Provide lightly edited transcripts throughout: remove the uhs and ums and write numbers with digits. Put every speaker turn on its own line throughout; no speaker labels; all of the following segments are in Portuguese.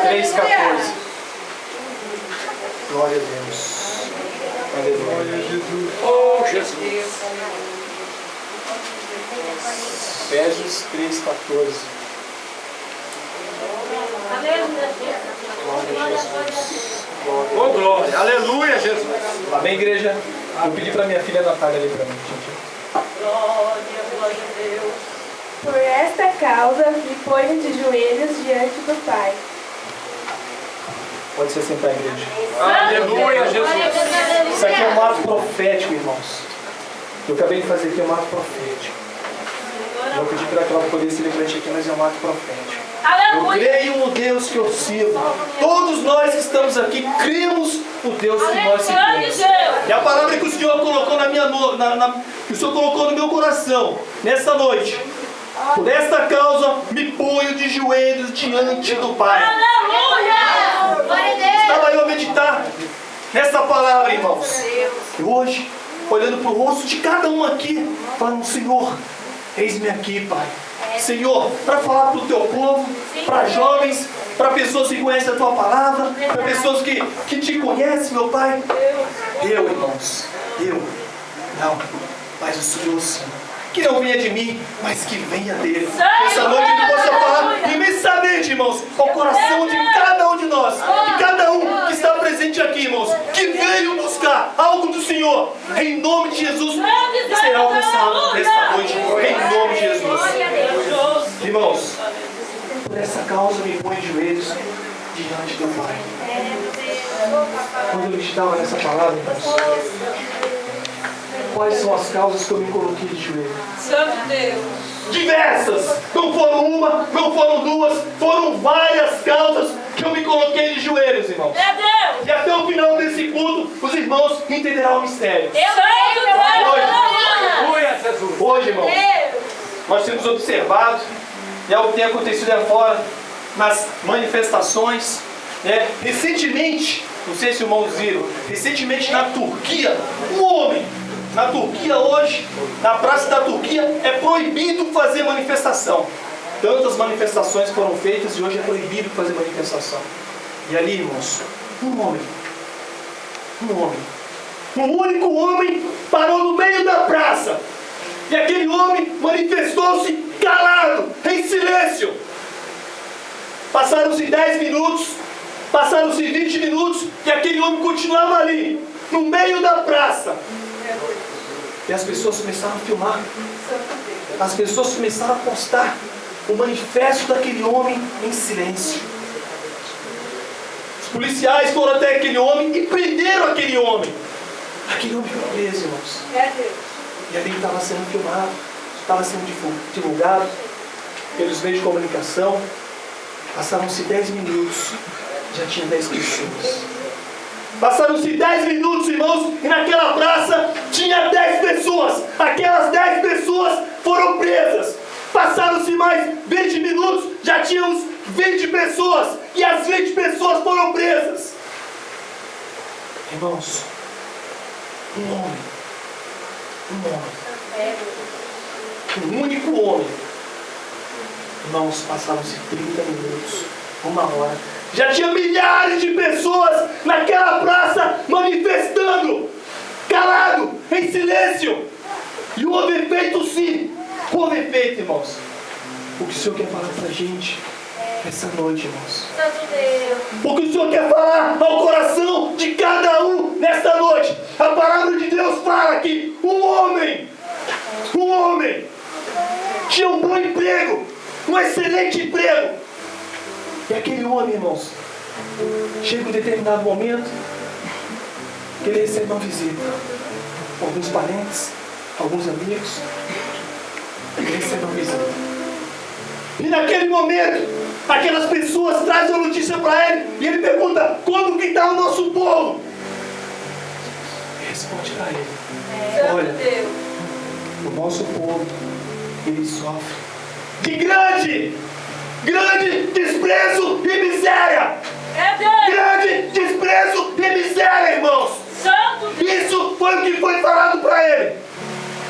3,14. Glória a Deus. Aleluia.
Oh, Jesus.
Efésios 3,14. Glória a Jesus.
Oh, glória. Aleluia, Jesus.
Amém, igreja? Eu pedi para minha filha Natália ler para mim, gente.
Glória a Deus.
Por esta causa me ponho de joelhos diante do Pai.
Pode se sentar, igreja.
Aleluia, Jesus.
Isso aqui é um ato profético, irmãos. Eu acabei de fazer aqui um ato profético. Eu pedi para que ela pudesse ler para a gente aqui, mas é um ato profético. Eu creio no Deus que eu sirvo. Todos nós que estamos aqui cremos no Deus que nós servimos. E a palavra que o Senhor colocou que o Senhor colocou no meu coração nessa noite. Por esta causa me ponho de joelhos diante do Pai. Estava eu a meditar nessa palavra, irmãos. E hoje, olhando para o rosto de cada um aqui, falando: Senhor, eis-me aqui, Pai. Senhor, para falar para o teu povo, para jovens, para pessoas que conhecem a tua palavra, para pessoas que te conhecem, meu Pai. Eu, irmãos, não, mas o Senhor sim. Que não venha de mim, mas que venha dele. Essa noite que possa falar imensamente, irmãos, ao coração de cada um de nós, de cada um que está presente aqui, irmãos, que veio buscar algo do Senhor, em nome de Jesus, será alcançado nesta noite, em nome de Jesus. Irmãos, por essa causa me põe de joelhos diante do Pai. Quando eu meditava nessa palavra, irmãos, quais são as causas que eu me coloquei de joelho?
Santo Deus.
Diversas! Não foram uma, não foram duas, foram várias causas que eu me coloquei de joelhos, irmãos.
Meu Deus.
E até o final desse culto, os irmãos entenderão o mistério.
Aleluia, Jesus.
Hoje, irmãos, nós temos observado, e algo que tem acontecido aí fora, nas manifestações, né? Recentemente, não sei se os irmãos viram, recentemente na Turquia, um homem, na Turquia hoje, na praça da Turquia, é proibido fazer manifestação. Tantas manifestações foram feitas e hoje é proibido fazer manifestação. E ali, irmãos, um único homem parou no meio da praça. E aquele homem manifestou-se calado, em silêncio. Passaram-se 10 minutos, passaram-se 20 minutos, e aquele homem continuava ali, no meio da praça. E as pessoas começaram a filmar. As pessoas começaram a postar o manifesto daquele homem em silêncio. Os policiais foram até aquele homem e prenderam aquele homem. Aquele homem foi preso, irmãos. E ali estava sendo filmado, estava sendo divulgado pelos meios de comunicação. Passaram-se 10 minutos, já tinha 10 pessoas. Passaram-se 10 minutos, irmãos, e naquela praça tinha 10 pessoas. Aquelas 10 pessoas foram presas. Passaram-se mais 20 minutos, já tínhamos 20 pessoas. E as 20 pessoas foram presas. Irmãos, um único homem. Irmãos, passaram-se 30 minutos, 1 hora. Já tinha milhares de pessoas naquela praça manifestando, calado, em silêncio. E houve efeito sim. Houve efeito, irmãos. O que o Senhor quer falar pra gente essa noite, irmãos?
Santo Deus.
O que o Senhor quer falar ao coração de cada um nesta noite? A palavra de Deus fala que um homem tinha um bom emprego, um excelente emprego. E aquele homem, irmãos, chega um determinado momento que ele recebe uma visita. Alguns parentes, alguns amigos, ele recebe uma visita. E naquele momento, aquelas pessoas trazem a notícia para ele e ele pergunta: como que está o nosso povo? E responde para ele: olha, o nosso povo, ele sofre de grande desprezo e miséria. Grande desprezo e miséria, irmãos. Isso foi o que foi falado para ele.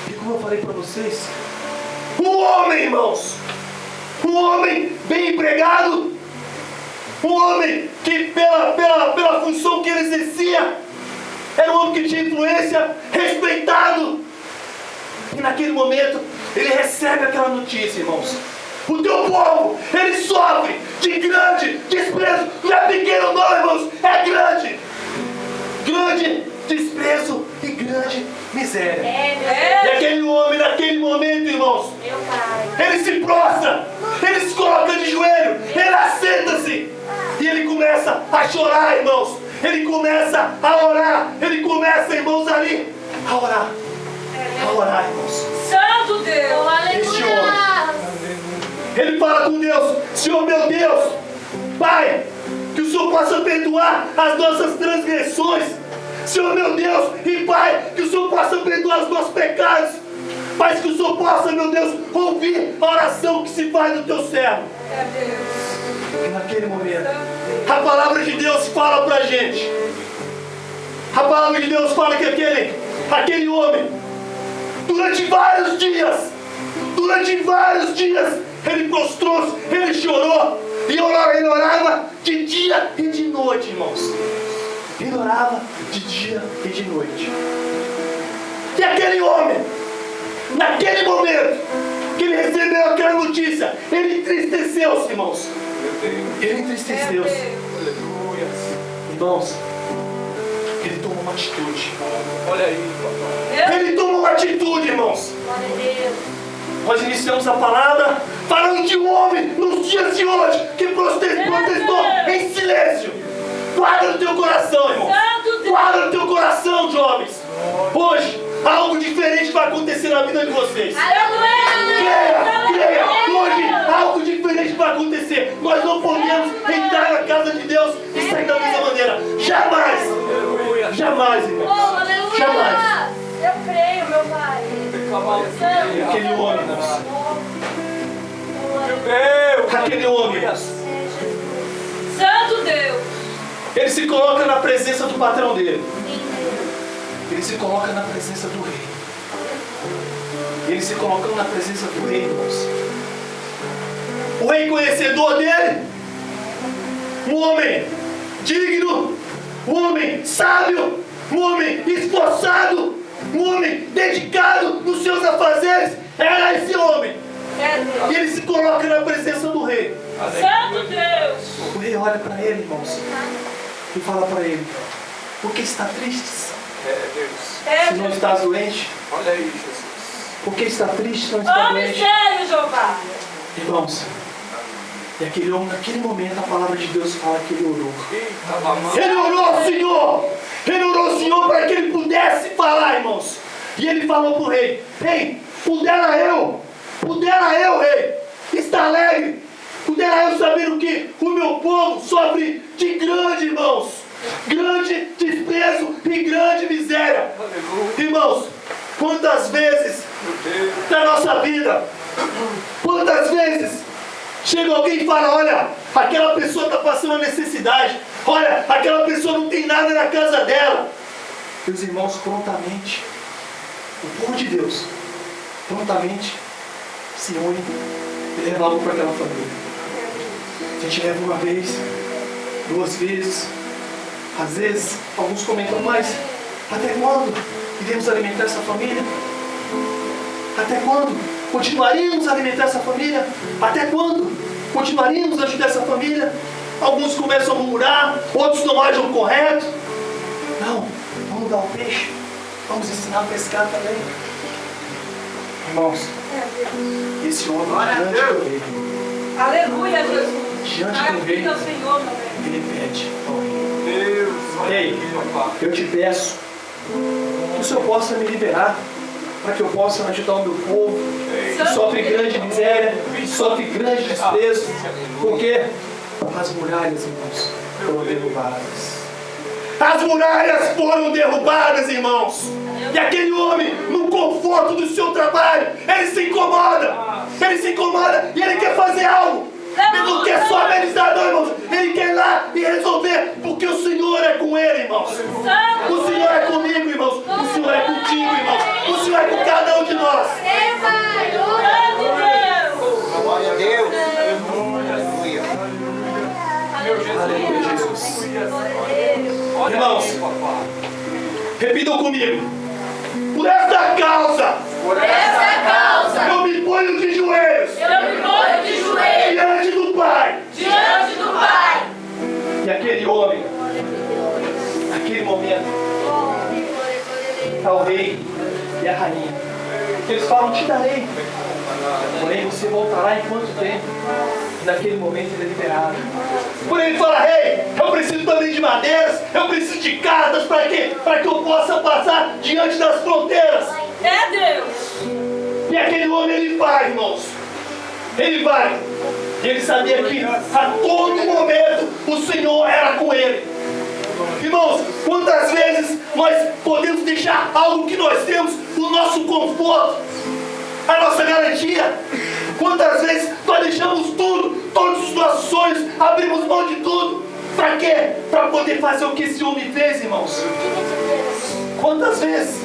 E como eu falei para vocês, um homem, irmãos, um homem bem empregado, Um homem que pela função que ele exercia, era um homem que tinha influência, respeitado. E naquele momento, ele recebe aquela notícia, irmãos. O teu povo, ele sofre de grande desprezo. Não é pequeno não, irmãos, é grande. Grande desprezo e grande miséria. E aquele homem, naquele momento, irmãos,
Meu pai.
ele se prostra, ele se coloca de joelho, ele assenta-se. E ele começa a chorar, irmãos. Ele começa a orar. Ele começa, irmãos, ali a orar. A orar, irmãos.
Santo Deus.
Este homem, ele fala com Deus: Senhor meu Deus, Pai, que o Senhor possa perdoar as nossas transgressões. Senhor meu Deus e Pai, que o Senhor possa perdoar os nossos pecados. Pai, que o Senhor possa, meu Deus, ouvir a oração que se faz do teu servo. E naquele momento, a palavra de Deus fala pra gente. A palavra de Deus fala que aquele homem, durante vários dias, ele prostrou-se, ele chorou, e ele orava de dia e de noite, irmãos. Ele orava de dia e de noite. E aquele homem, naquele momento que ele recebeu aquela notícia, ele entristeceu-se, irmãos. Ele entristeceu-se. Irmãos, ele tomou uma atitude.
Olha aí, papai.
Ele tomou uma atitude, irmãos.
Glória a Deus.
Nós iniciamos a palavra falando de um homem nos dias de hoje que protestou em silêncio. Guarda no teu coração, irmão. Guarda no teu coração, jovens. Hoje, algo diferente vai acontecer na vida de vocês. Creia. Hoje, algo diferente vai acontecer. Nós não podemos entrar na casa de Deus e sair da mesma maneira. Jamais. Jamais, irmão. Jamais.
Eu creio, meu pai.
Aquele homem, irmãos.
Deus.
Aquele homem.
Santo Deus.
Ele se coloca na presença do patrão dele. Ele se coloca na presença do rei. Ele se colocando na presença do rei, irmãos. O rei conhecedor dele. Um homem digno. Um homem sábio. Um homem esforçado. Um homem dedicado nos seus afazeres. Era esse homem. E ele se coloca na presença do rei.
Santo Deus.
O rei olha para ele, irmãos, e fala para ele: por que está triste?
Deus.
Se não estás doente?
Olha aí, Jesus.
Por que está triste se não está
Homem
doente?
sério, Jeová.
Irmãos, e aquele homem, naquele momento, a palavra de Deus fala que ele orou.
Eita, mamãe.
Ele orou ao Senhor! Ele orou ao Senhor para que ele pudesse falar, irmãos. E ele falou para o rei: rei, pudera eu, rei, estar alegre. Pudera eu saber o que o meu povo sofre de grande, irmãos, grande desprezo e grande miséria. Irmãos, quantas vezes na nossa vida, quantas vezes chega alguém e fala: olha, aquela pessoa está passando necessidade, olha, aquela pessoa não tem nada na casa dela. Meus irmãos, prontamente, o povo de Deus, prontamente se une e leva algo para aquela família. A gente leva uma vez, duas vezes, às vezes, alguns comentam: mas até quando iremos alimentar essa família? Até quando continuaríamos a alimentar essa família? Até quando continuaríamos a ajudar essa família? Alguns começam a murmurar, outros não agem correto. Não, vamos dar o peixe, vamos ensinar a pescar também. Irmãos, esse homem diante do rei,
Aleluia, Jesus.
diante do rei,
Glória ao Senhor, meu bem.
ele pede ao rei:
Deus. Olha
Ei,
aí, papai.
eu te peço que o Senhor possa me liberar, para que eu possa ajudar o meu povo, que sofre grande miséria, que sofre grande desprezo, porque as muralhas, irmãos, foram derrubadas. As muralhas foram derrubadas, irmãos. E aquele homem, no conforto do seu trabalho, ele se incomoda e ele quer fazer algo. Ele não quer só amenizar, não, irmãos. Ele quer ir lá e resolver, porque o Senhor é com ele, irmãos. O Senhor é comigo, irmãos. O Senhor é contigo, irmãos. O Senhor é com cada um de nós.
Glória a Deus.
Glória a Deus. Aleluia.
Meu Jesus.
Aleluia, Jesus.
Olha
Irmãos.
aí, papai.
Repitam comigo. Por esta causa,
Por essa causa,
eu me ponho de joelhos
eu me ponho de joelhos
diante do Pai.
diante do Pai.
E aquele homem, naquele momento, está o rei e a rainha. Eles falam, te darei. Porém, você voltará em quanto tempo? E naquele momento ele é liberado. Porém, ele fala, rei, eu preciso também de madeiras, eu preciso de cartas, para quê? Para que eu possa passar diante das fronteiras.
É Deus.
E aquele homem, ele vai, irmãos. Ele vai. E ele sabia que a todo momento o Senhor era com ele. Irmãos, quantas vezes nós podemos deixar algo que nós temos, o nosso conforto, a nossa garantia? Quantas vezes nós deixamos tudo, todos os nossos sonhos, abrimos mão de tudo? Para quê? Para poder fazer o que esse homem fez, irmãos. Quantas vezes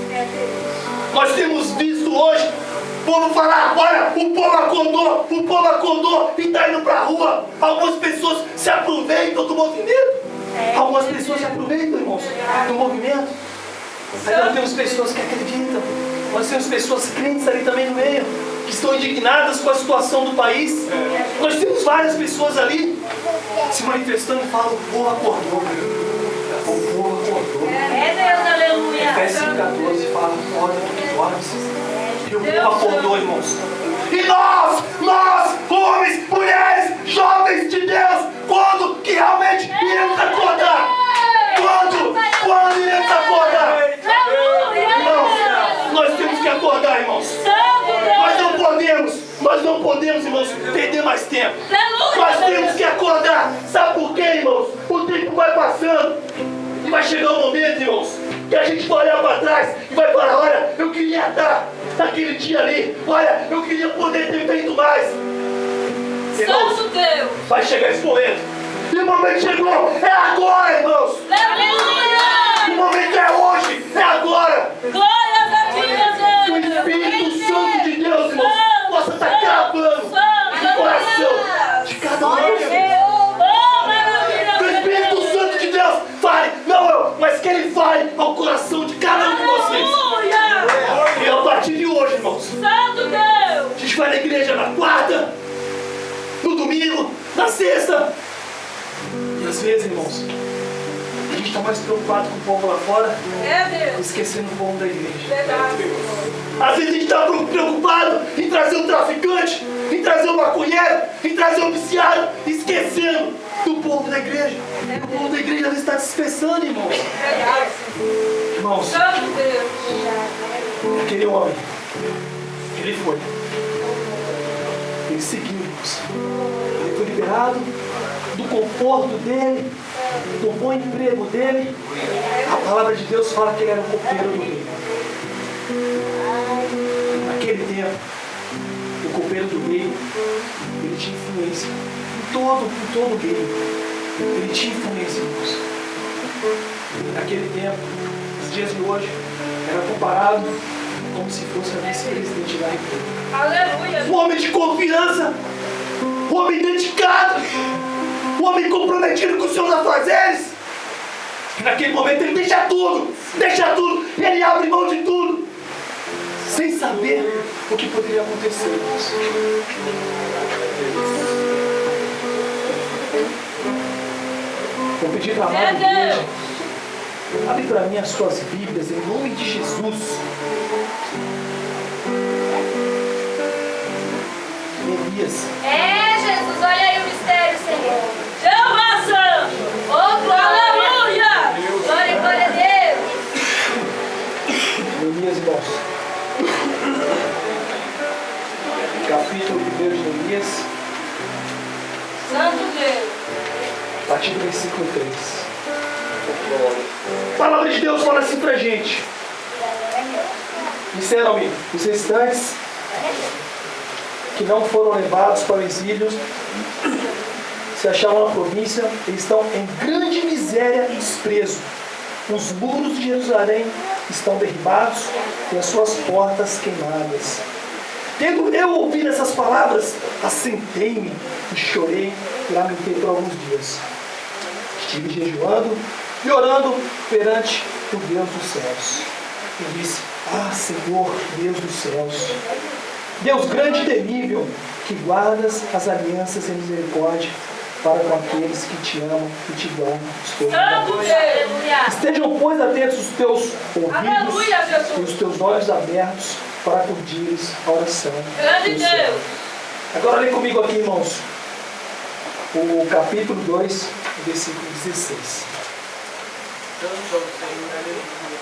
nós temos visto hoje o povo falar, olha, o povo acordou e está indo para a rua. Algumas pessoas se aproveitam do movimento. Algumas pessoas se aproveitam, irmãos, do movimento. Aí nós temos pessoas que acreditam. Nós temos pessoas crentes ali também no meio, que estão indignadas com a situação do país. Nós temos várias pessoas ali se manifestando e falam, o povo acordou. O povo acordou.
É Deus, aleluia.
Efésios 5,14 fala, acorda porque dormes. E o povo acordou, irmãos. E nós, homens, mulheres, jovens de Deus, quando que realmente iremos acordar? Quando iremos acordar? Irmãos, nós temos que acordar, irmãos. Nós não podemos, irmãos, perder mais tempo. Nós temos que acordar. Sabe por quê, irmãos? O tempo vai passando e vai chegar um momento, irmãos, que a gente vai olhar para trás e vai falar, olha, eu queria estar naquele dia ali. Olha, eu queria poder ter feito mais. Irmãos,
Santo Deus.
vai chegar esse momento. E o momento chegou. É agora, irmãos.
Aleluia.
O momento é hoje. É agora.
Glórias a ti,
Que o
meu Deus.
Espírito Santo de Deus, irmãos, possa estar cravando no coração de cada um. Que o Espírito Santo de Deus fale, não eu, mas que Ele fale ao coração de cada um de vocês. E a partir de hoje, irmãos,
Santo Deus.
a gente vai na igreja na quarta, no domingo, na sexta. E às vezes, irmãos, a gente está mais preocupado com o povo lá fora,
É Deus.
esquecendo o povo da igreja.
Verdade.
Às vezes a gente está preocupado em trazer um traficante, em trazer um maconheiro, em trazer um viciado, esquecendo do povo da igreja. O povo da igreja às vezes está se dispersando, irmãos.
Verdade.
Irmãos,
Santo Deus.
aquele homem, ele foi. Ele seguiu, irmãos. Ele foi liberado do conforto dele, do bom emprego dele. A palavra de Deus fala que ele era o copeiro do rei. Naquele tempo, o copeiro do rei, ele tinha influência em todo o reino. Ele tinha influência, irmãos. Naquele tempo, nos dias de hoje, era comparado como se fosse a vice-presidente da república.
Aleluia.
Um homem de confiança, um homem dedicado, um homem comprometido com os seus afazeres. Naquele momento ele deixa tudo, ele abre mão de tudo, sem saber o que poderia acontecer. Vou pedir para a amada igreja, abre para mim as suas Bíblias, em nome de Jesus. Elias.
É, Jesus, olha aí o mistério, Senhor.
Jeová Santo.
Oh, glória.
Aleluia.
Glória, glória a Deus.
Elias, irmãos. Capítulo 1 de Elias,
Santo Deus.
a partir do versículo 3. A palavra de Deus fala assim pra gente. Disseram-me os restantes que não foram levados para o exílio, se achavam na província, eles estão em grande miséria e desprezo. Os muros de Jerusalém estão derribados e as suas portas queimadas. Tendo eu ouvido essas palavras, assentei-me e chorei e lamentei por alguns dias. ele jejuando e orando perante o Deus dos céus. Ele disse: ah, Senhor, Deus dos céus, Deus grande e temível, que guardas as alianças em misericórdia para com aqueles que te amam e te guardam os teus
Santo
mandamentos.
Deus.
Estejam, pois, atentos os teus ouvidos
Aleluia, Jesus.
e os teus olhos abertos para acudires a oração.
Grande
dos
Deus.
céus. Agora lê comigo aqui, irmãos, o capítulo 2, versículo 16.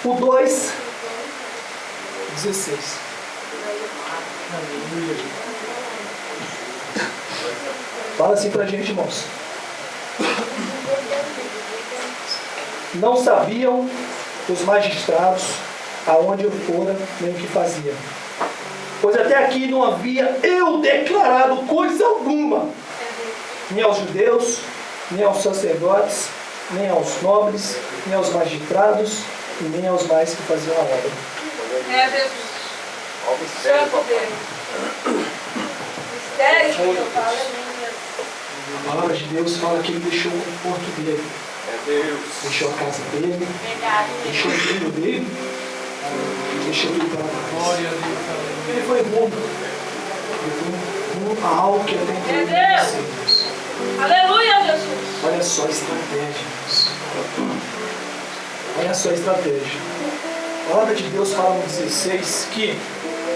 O 2, 16. Fala assim pra gente, irmãos. Não sabiam os magistrados aonde eu fora, nem o que fazia. Pois até aqui não havia eu declarado coisa alguma, nem aos judeus, nem aos sacerdotes, nem aos nobres, nem aos magistrados, e nem aos mais que faziam a obra.
É, Jesus. Santo Deus. Mistério, Senhor.
A palavra de Deus fala que ele deixou o conforto dele, deixou a casa dele, deixou o filho dele, deixou tudo para trás. Ele foi rumo. Ele foi rumo a algo que até então
É
não
Deus.
Deus.
Aleluia, Jesus.
Olha só a estratégia, irmãos. Olha só a estratégia. A palavra de Deus fala no 16 que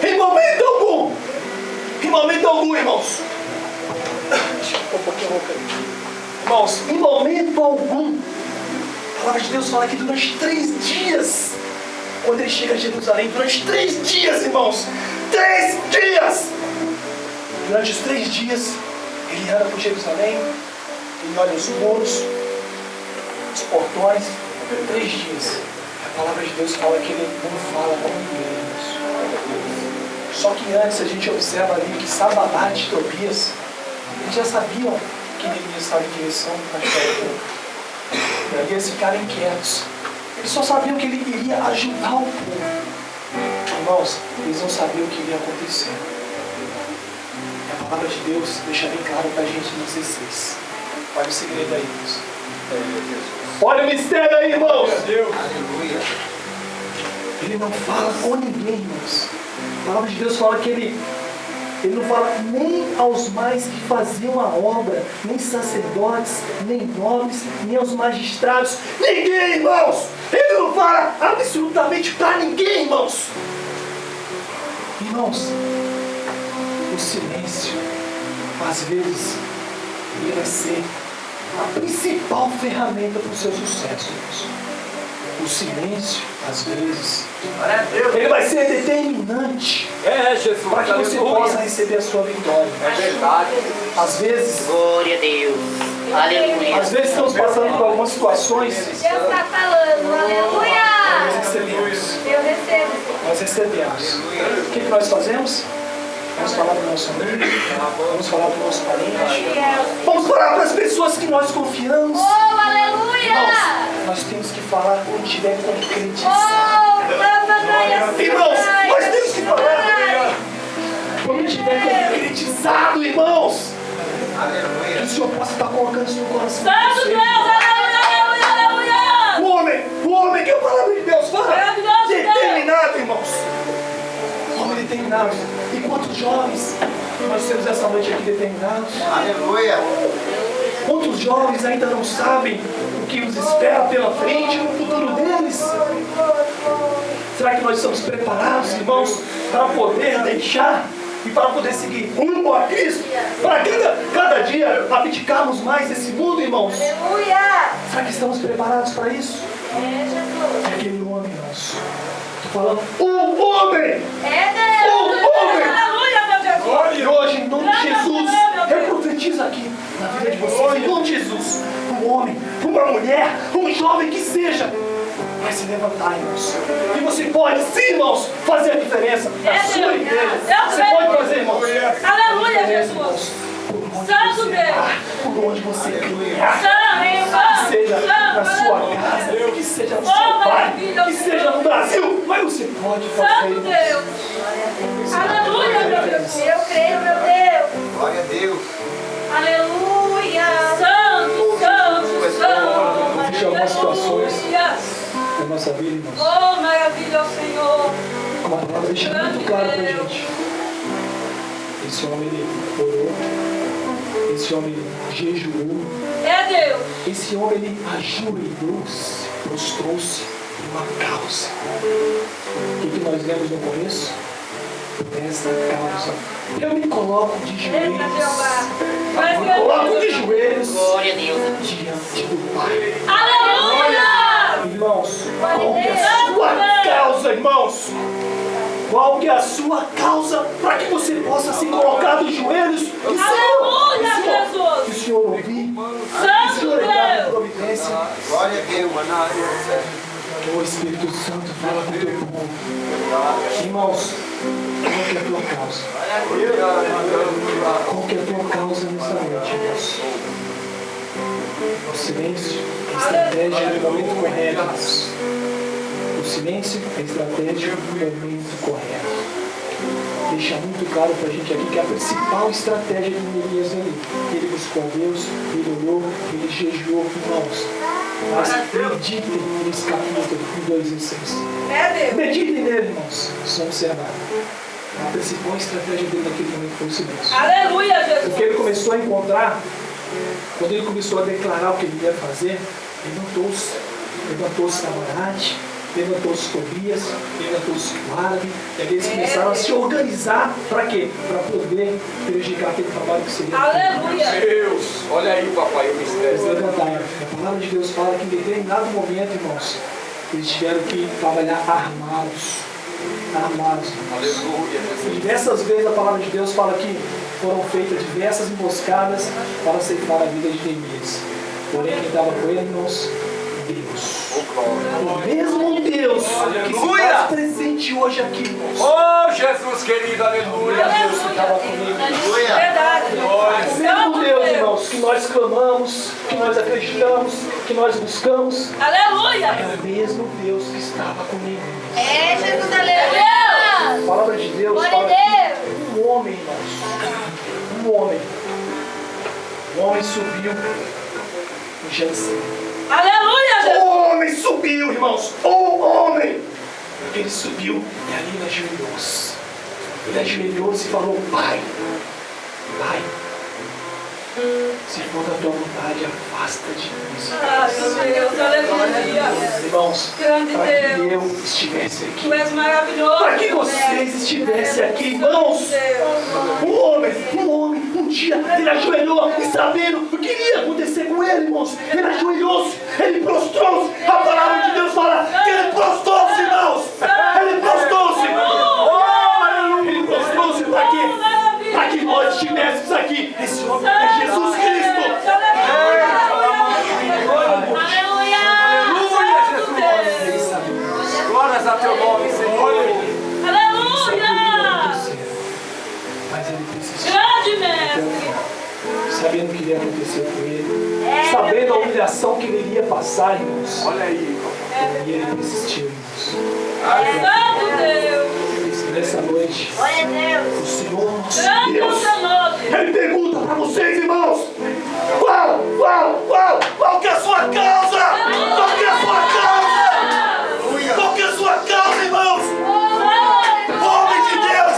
em momento algum, irmãos, irmãos, em momento algum, a palavra de Deus fala que durante 3 dias, quando ele chega a Jerusalém, durante 3 dias, irmãos, 3 dias, durante os 3 dias, ele anda por Jerusalém, ele olha os muros, os portões, 3 dias. A palavra de Deus fala que ele não fala com ninguém, irmãos. Só que antes a gente observa ali que Sanbalate e Tobias, eles já sabiam que ele ia estar em direção à Jerusalém. E aí eles ficaram inquietos. Eles só sabiam que ele iria ajudar o povo. Irmãos, eles não sabiam o que iria acontecer. E a palavra de Deus deixa bem claro para a gente no 16. Olha o segredo aí, irmãos. Olha o mistério aí, irmãos. Ele não fala com ninguém, irmãos. A palavra de Deus fala que ele não fala nem aos mais que faziam a obra, nem sacerdotes, nem nobres, nem aos magistrados. Ninguém, irmãos! Ele não fala absolutamente para ninguém, irmãos. Irmãos, o silêncio, às vezes, ele vai ser a principal ferramenta para o seu sucesso, irmãos. O silêncio, às vezes, ele vai ser determinante
Jesus.
para que você possa receber a sua vitória.
É verdade.
Às vezes,
Glória a Deus. Aleluia.
às vezes estamos passando por algumas situações.
Deus está falando,
Nós
aleluia!
recebemos.
Eu recebo.
Nós recebemos. O que nós fazemos? Vamos falar para o nosso amigo, vamos falar para o nosso parente, vamos falar para as pessoas que nós confiamos.
Oh, aleluia!
Irmãos, nós temos que falar quando tiver
Oh,
concretizado. Irmãos, nós temos que falar quando tiver concretizado, irmãos. Que o Senhor possa estar colocando isso no coração.
Santo
de
Deus.
vocês.
Aleluia, aleluia.
O homem que a palavra de Deus fala,
Maravilhoso,
determinado, irmãos. Homem determinado. E quantos jovens nós temos essa noite aqui determinados?
Aleluia.
Quantos jovens ainda não sabem o que os espera pela frente, no futuro deles? Será que nós estamos preparados, irmãos, para poder deixar e para poder seguir rumo a Cristo? Para cada dia abdicarmos mais desse mundo, irmãos?
Aleluia!
Será que estamos preparados para isso?
É Jesus.
É aquele homem, irmãos. Estou falando, um homem!
É Deus!
Aleluia, meu Jesus.
E hoje, em nome de Jesus, eu profetizo aqui na vida de vocês, em nome de Jesus, um homem, uma mulher, um jovem que seja, vai se levantar, irmãos. E você pode, sim, irmãos, fazer a diferença na sua igreja. Você pode fazer, irmãos.
Aleluia, Jesus. Santo Deus.
Por onde você criar.
Santo,
Que seja na sua
Santo.
casa, que seja no seu pai, que seja no Brasil, mas você pode fazer,
Santo
irmãos.
Deus. Aleluia, meu Deus.
Eu creio, meu Deus!
Glória a Deus.
Aleluia!
Santo, santo, santo.
na nossa vida, irmãos.
Oh, maravilha, Senhor.
Como a palavra deixa muito claro pra gente. Esse homem, ele orou. Esse homem, ele jejuou.
É Deus.
Esse homem, ele ajoelhou-se, prostrou-se em uma causa. O que nós lemos no começo? Esta causa. Eu me coloco de joelhos.
Eita, Jeová.
Eu me coloco de joelhos
Glória a Deus.
diante do Pai.
Aleluia.
Irmãos, qual que é a sua causa, irmãos? Qual que é a sua causa para que você possa se colocar de joelhos?
Aleluia, Jesus.
Que o Senhor ouvir, que o
Santo
Senhor dar
Deus.
providência.
Glória a Deus.
O Espírito Santo fala com o teu povo. Irmãos, qual que é a tua causa? Qual que é a tua causa nessa noite, irmãos? O silêncio é a estratégia do momento correto, irmãos. O silêncio é a estratégia do momento correto. Deixa muito claro pra gente aqui que a principal estratégia de Neemias ali, ele buscou a Deus, ele orou, ele jejuou, irmãos. Mas meditem nesse capítulo, em 2 e 6.
É Deus.
Meditem nele, irmãos. Só observar. A principal estratégia dele naquele momento foi o silêncio.
Aleluia, Jesus.
Porque ele começou a encontrar, quando ele começou a declarar o que ele ia fazer, levantou-se Camarate, levantou-se Tobias, levantou-se Árabe, e aí eles começaram a se organizar para quê? Para poder prejudicar aquele trabalho que seria.
Aleluia.
Deus, olha aí, papai, o
Eles
mistério.
levantaram. A palavra de Deus fala que em determinado momento, irmãos, eles tiveram que trabalhar armados. Armados.
Aleluia, Jesus.
Diversas vezes a palavra de Deus fala que foram feitas diversas emboscadas para ceifar a vida de Neemias. Porém, quem estava com ele, irmãos? Deus. O mesmo Deus que se
Aleluia!
faz presente hoje aqui, irmãos.
Oh, Jesus querido, aleluia.
Deus que estava comigo.
Aleluia.
Verdade.
O mesmo Deus, irmãos, que nós clamamos, que nós acreditamos, que nós buscamos,
Aleluia.
é o mesmo Deus que estava comigo.
É, Jesus,
É
aleluia.
Deus.
A palavra de Deus
Glória
fala
a
que um homem, irmãos, um homem subiu em Jerusalém.
Aleluia, Jesus.
O homem subiu, irmãos, o homem. Ele subiu e ali ele ajoelhou-se. Ele ajoelhou-se e falou: Pai, Pai, se for da tua vontade, afasta de mim.
Ai, meu Deus, aleluia.
Irmãos,
Grande
para que
Deus.
eu estivesse aqui,
Tu és maravilhoso.
para que vocês estivessem aqui, irmãos. Um homem, um dia, ele ajoelhou e sabendo o que iria acontecer com ele, irmãos. Ele ajoelhou-se, ele prostrou-se. A palavra de Deus fala que ele prostrou-se, irmãos. Ele prostrou-se. Ele prostrou-se para quê? Para que nós estivéssemos aqui. Esse homem é Jesus Cristo.
Aleluia.
Aleluia, Jesus.
Ele sabia.
Glórias a teu nome, Senhor.
Aleluia.
Mas ele persistiu.
Grande mestre.
Sabendo o que iria acontecer com ele. Sabendo a humilhação que ele iria passar, irmãos.
Olha aí,
E ele persistiu, irmãos.
Santo Deus.
Nessa noite,
Glória a Deus.
o Senhor nosso
Grande
Deus,
o teu nome.
Ele pergunta para vocês, irmãos: qual que é a sua causa? Qual que é a sua causa? Qual que é a sua causa, irmãos? Homens de Deus,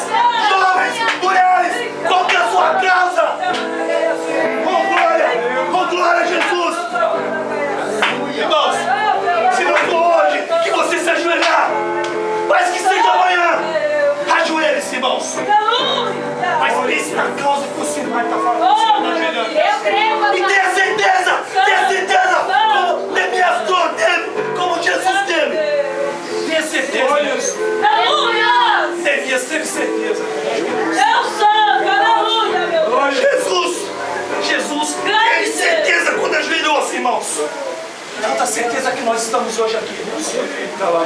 jovens, mulheres, qual que é a sua causa? Oh glória a Jesus! Irmãos, se não for hoje que você se ajoelhar, mas que seja amanhã, ajoelhe-se, irmãos. Mas pense na causa que você vai estar falando.
Eu creio,
E tenha certeza, como Neemias teve, como Jesus teve. Tenha certeza.
Aleluia.
Neemias teve certeza.
Eu santo. Aleluia, meu Deus.
Jesus teve certeza quando ajoelhou-se, irmãos. Tanta certeza que nós estamos hoje aqui, irmãos.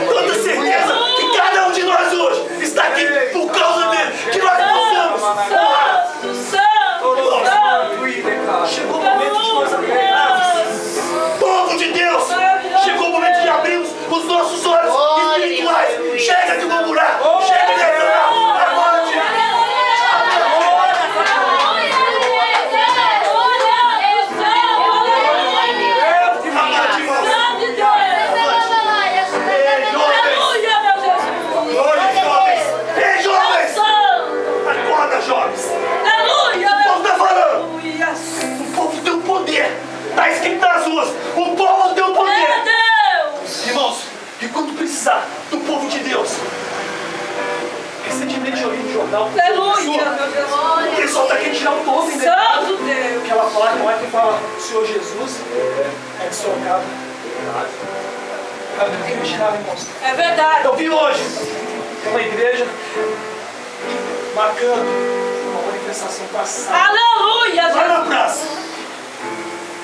Tanta certeza que cada um de nós hoje está aqui por causa dele. Que nós possamos.
Santo, santo, santo.
Chegou o momento de nós abrirmos. Povo de Deus, chegou o momento de abrirmos os nossos olhos espirituais. Chega de murmurar, chega de reclamar. Avante. Jesus. O povo tem o
Meu
poder.
Deus!
Irmãos, e quando precisar do povo de Deus, recentemente eu li no jornal
Aleluia, meu Deus!
o pessoal está querendo tirar o povo em
Santo Deus!
aquela placa lá que fala o Senhor Jesus é deslocado. Tem que tirar, irmãos.
É verdade.
Eu vi hoje uma igreja marcando uma manifestação passada
Aleluia,
lá na
Jesus!
praça.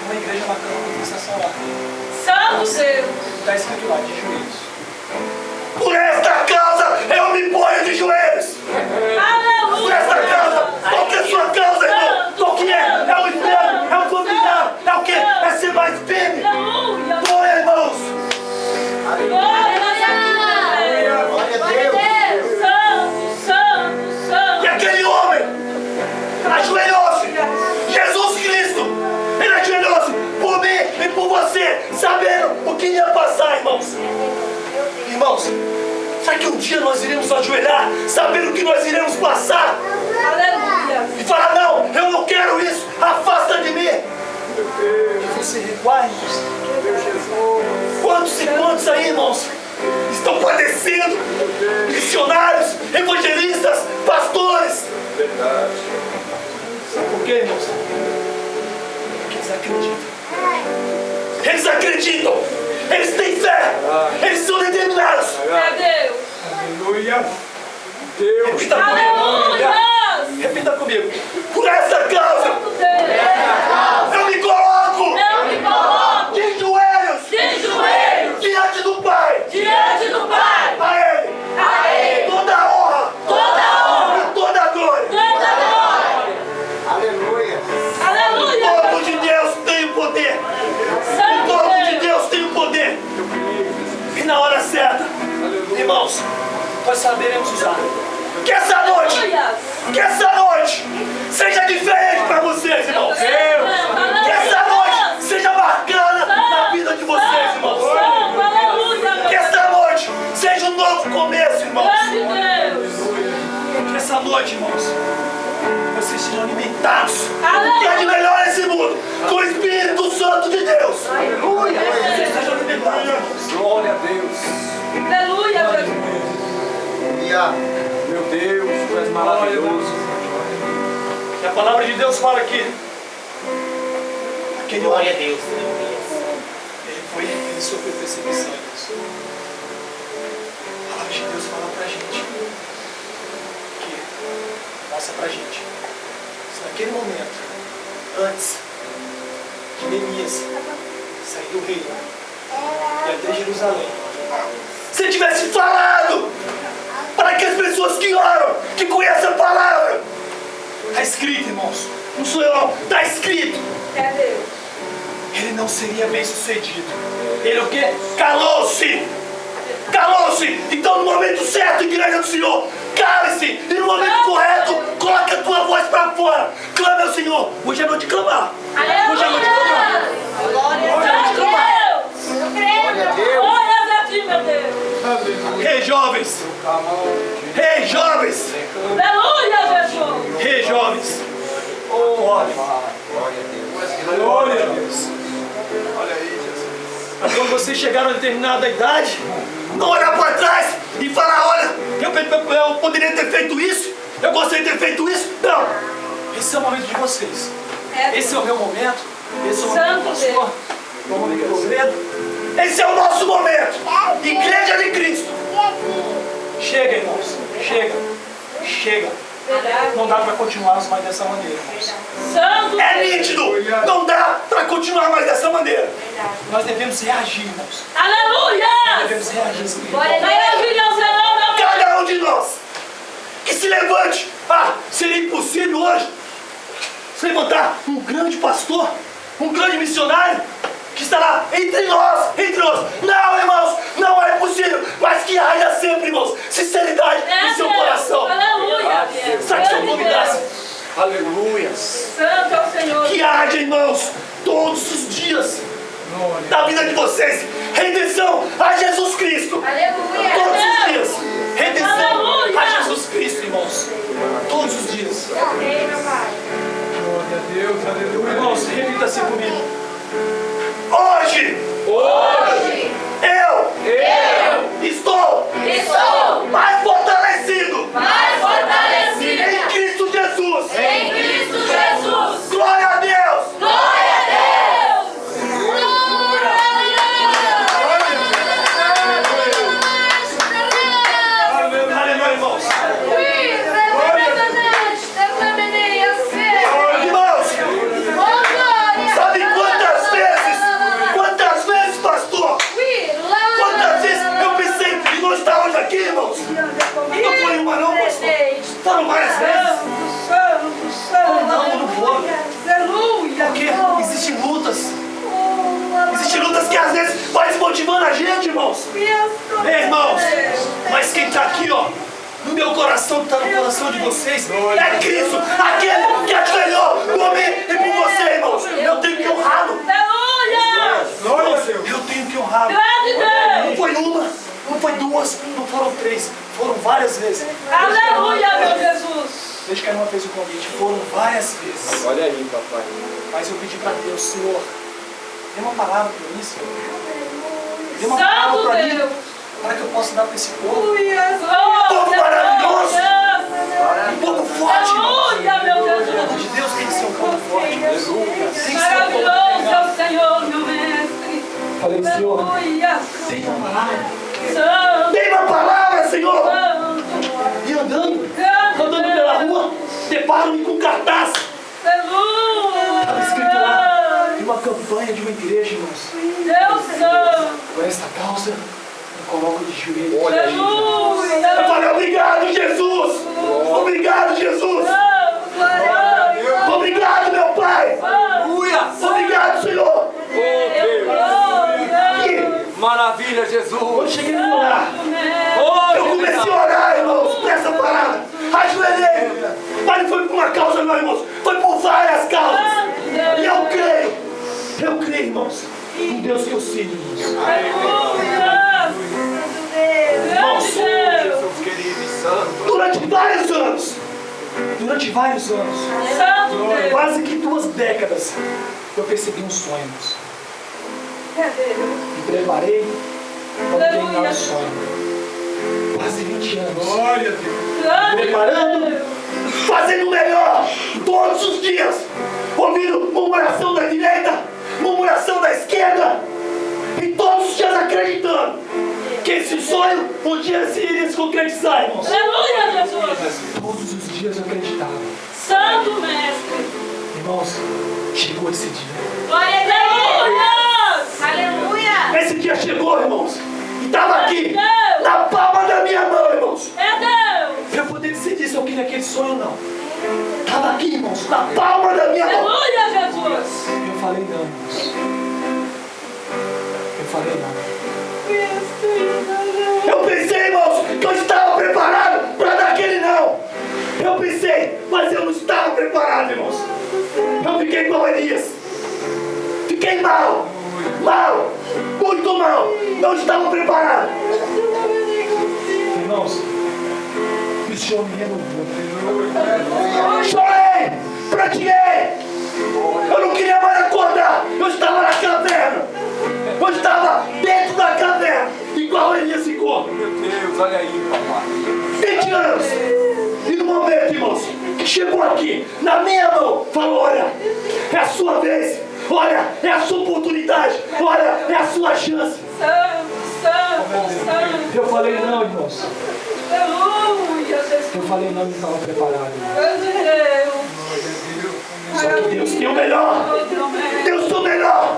Uma igreja marcando uma manifestação lá.
Santo Deus!
Está escrito lá, de joelhos. Por esta causa eu me ponho de joelhos.
Aleluia!
Por esta causa. Qual que é a sua causa, irmão? Qual que é? É o inferno? É o condenar? É o quê? É ser mais firme.
Aleluia!
Põe, irmãos.
Glória
Glória a Deus.
Santo, Santo, Santo!
E aquele homem ajoelhou-se. Jesus Cristo. Ele ajoelhou-se por mim e por você, sabendo o que ia passar, irmãos. Irmãos, será que um dia nós iremos ajoelhar, sabendo o que nós iremos passar?
Aleluia!
E falar, não, eu não quero isso, afasta de mim. E você recuar, irmãos. Quantos e quantos aí, irmãos, estão padecendo? Missionários, evangelistas, pastores. Sabe por quê, irmãos? Porque eles acreditam. Eles acreditam. Eles têm fé. Eles são determinados.
Meu Deus!
Aleluia. Deus.
Repita comigo.
Aleluia!
Repita comigo. Por essa causa,
Santo Deus!
eu me coloco
Eu me coloco
de joelhos
de joelhos
diante do Pai.
diante do Pai!
A Ele toda a honra
Toda a honra!
e toda a glória.
Toda a glória!
Aleluia.
O
Aleluia!
povo de Deus tem o poder. O
Santo
povo de
Deus!
Deus tem o poder. E na hora certa, irmãos, nós saberemos usar. Que essa noite seja diferente para vocês, irmãos. Que essa noite seja bacana na vida de vocês, irmãos. Que essa noite seja um novo começo, irmãos. Que essa noite, irmãos, vocês sejam alimentados do que é de melhor nesse mundo, com o Espírito Santo de Deus. Aleluia! Vocês sejam alimentados, irmãos.
Glória a Deus.
Aleluia, Jesus.
Aleluia.
Meu Deus, tu és maravilhoso.
E a palavra de Deus fala aqui. Aquele
Glória
homem,
a Deus.
ele sofreu perseguição, irmãos. A palavra de Deus fala pra gente. Mostra pra gente. Se naquele momento, antes de Neemias sair do reino e até Jerusalém, se ele tivesse falado para que as pessoas que oram, que conhecem a palavra, está escrito, irmãos, não sou eu não, está escrito,
É Deus.
ele não seria bem sucedido. Ele o quê? Calou-se! Calou-se! Então no momento certo, igreja do Senhor, cale-se! E no momento correto, coloque a tua voz para fora! Clame ao Senhor! Hoje é noite de clamar! Hoje é noite de clamar!
Glória a
Hoje é noite de clamar!
Deus!
Eu creio, meu Deus.
Glória a ti, meu Deus!
Ei, jovens! Ei, jovens!
Aleluia, Jesus!
Ei, jovens! Oh, olha! Glória a Deus!
Olha aí, Jesus.
Mas quando vocês chegaram a determinada idade, não olhar para trás e falar, olha, eu poderia ter feito isso, eu gostaria de ter feito isso. Não! Esse é o momento de vocês. Esse é o meu momento. Esse é o momento do pastor. É o momento do segredo. Esse é o nosso momento. Igreja de Cristo. Chega, irmãos. Chega. Chega. Não dá para continuar mais dessa maneira, irmãos.
Santo
É nítido. Não dá para continuar mais dessa maneira. Nós devemos reagir, irmãos. Nós
Aleluia!
devemos reagir.
Maravilha ao Senhor, meu Deus!
Cada um de nós que se levante. Ah, seria impossível hoje se levantar um grande pastor, um grande missionário que estará entre nós, Não, irmãos, não é possível, mas que haja sempre, irmãos, sinceridade em seu coração.
Aleluia!
Será que se eu convidasse?
Aleluia.
Santo é o Senhor!
Que haja, irmãos, todos os dias da vida de vocês, redenção a Jesus Cristo.
Aleluia.
Todos os dias, redenção
Aleluia.
a Jesus Cristo, irmãos. Todos os dias.
Ei, meu Pai.
Glória a Deus, aleluia.
Irmãos, repita assim comigo. motivando a gente, irmãos. Ei, irmãos, mas quem está aqui, ó, no meu coração, que está no coração de vocês, é Cristo, aquele que ajoelhou por mim e por você, irmãos. Eu tenho que honrá-lo.
Aleluia!
Glória a Deus.
Eu tenho que honrá-lo.
Glória a
Não
Deus!
foi uma, não foi duas, não foram três, foram várias vezes.
Aleluia, meu Jesus!
Desde que a irmã fez o convite, foram várias vezes.
Olha aí, papai.
Mas eu pedi para Deus, Senhor, dê uma palavra para mim, Senhor. Dê uma palavra
Santo
para mim,
Deus!
para que eu possa dar para esse povo.
Glória
maravilhoso!
a Deus!
Um povo forte, irmãos.
Aleluia, meu
O povo
Jesus!
de Deus tem que ser um povo forte. Tem que ser um povo
Maravilhoso é o Senhor, meu mestre!
Falei, Senhor,
Aleluia!
dê uma palavra.
Santo!
Dê uma palavra, Senhor.
Santo!
E andando pela rua, deparo-me com cartaz. Estava escrito lá, de uma campanha de uma igreja, irmãos.
Deus Santo!
Por esta causa, me coloco de joelhos.
Olha aí.
Eu
Aleluia!
falei, obrigado, Jesus. Obrigado, Jesus. Obrigado, meu Pai.
Aleluia.
Obrigado, Senhor.
Oh, Deus.
E
Maravilha, Jesus.
quando cheguei no lugar,
Oh,
eu comecei a orar, irmãos, por essa palavra. Ajoelhei. Mas não foi por uma causa, não, irmãos. Foi por várias causas. E eu creio, irmãos, em Deus que eu sigo, irmãos.
Jesus querido e santo.
Durante vários anos, quase que 2 décadas, eu percebi um sonho, irmãos. Me preparei para terminar o sonho. Quase 20 anos.
Glória a Deus.
Preparando, fazendo o melhor todos os dias, ouvindo murmuração da direita, murmuração da esquerda, e todos os dias acreditando que esse sonho um dia iria se concretizar, irmãos.
Aleluia, Jesus!
Todos os dias eu acreditava.
Santo Mestre!
Irmãos, chegou esse dia.
Glória a Deus!
Aleluia.
Esse dia chegou, irmãos, e estava aqui, na palma da minha mão, irmãos.
É Deus!
Eu poder decidir se eu queria aquele sonho ou não. Estava aqui, irmãos, na palma da minha mão.
Aleluia, Jesus!
E eu falei não, irmãos. Eu falei não. Eu pensei, irmãos, que eu estava preparado para dar aquele não. Eu pensei, mas eu não estava preparado, irmãos. Eu fiquei igual Elias. Fiquei mal, muito mal. Não estava preparado. Irmãos, o Senhor me renovou. Chorei, pranteei. Eu não queria mais acordar. Eu estava na caverna. Eu estava dentro da caverna, igual Elias ficou.
Meu Deus, olha aí, papai.
20 anos. E no momento, irmãos, que chegou aqui, na minha mão, falou, olha, é a sua vez. Olha, é a sua oportunidade. Olha, é a sua chance.
Santo!
Eu falei não, irmãos.
Aleluia, Jesus!
Eu falei não, não estava preparado.
Meu
Só que Deus tem o melhor.
Deus!
Deus tem o melhor.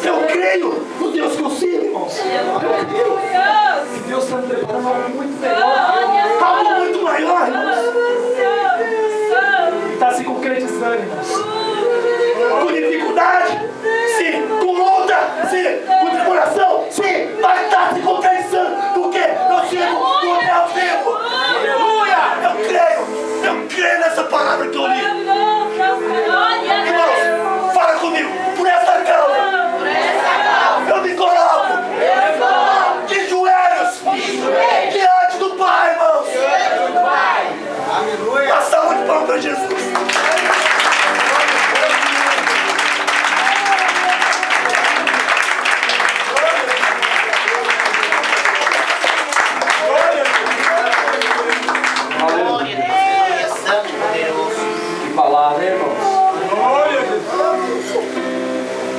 Eu creio no Deus que eu sigo, irmãos. Eu creio que Deus está me preparando algo muito melhor.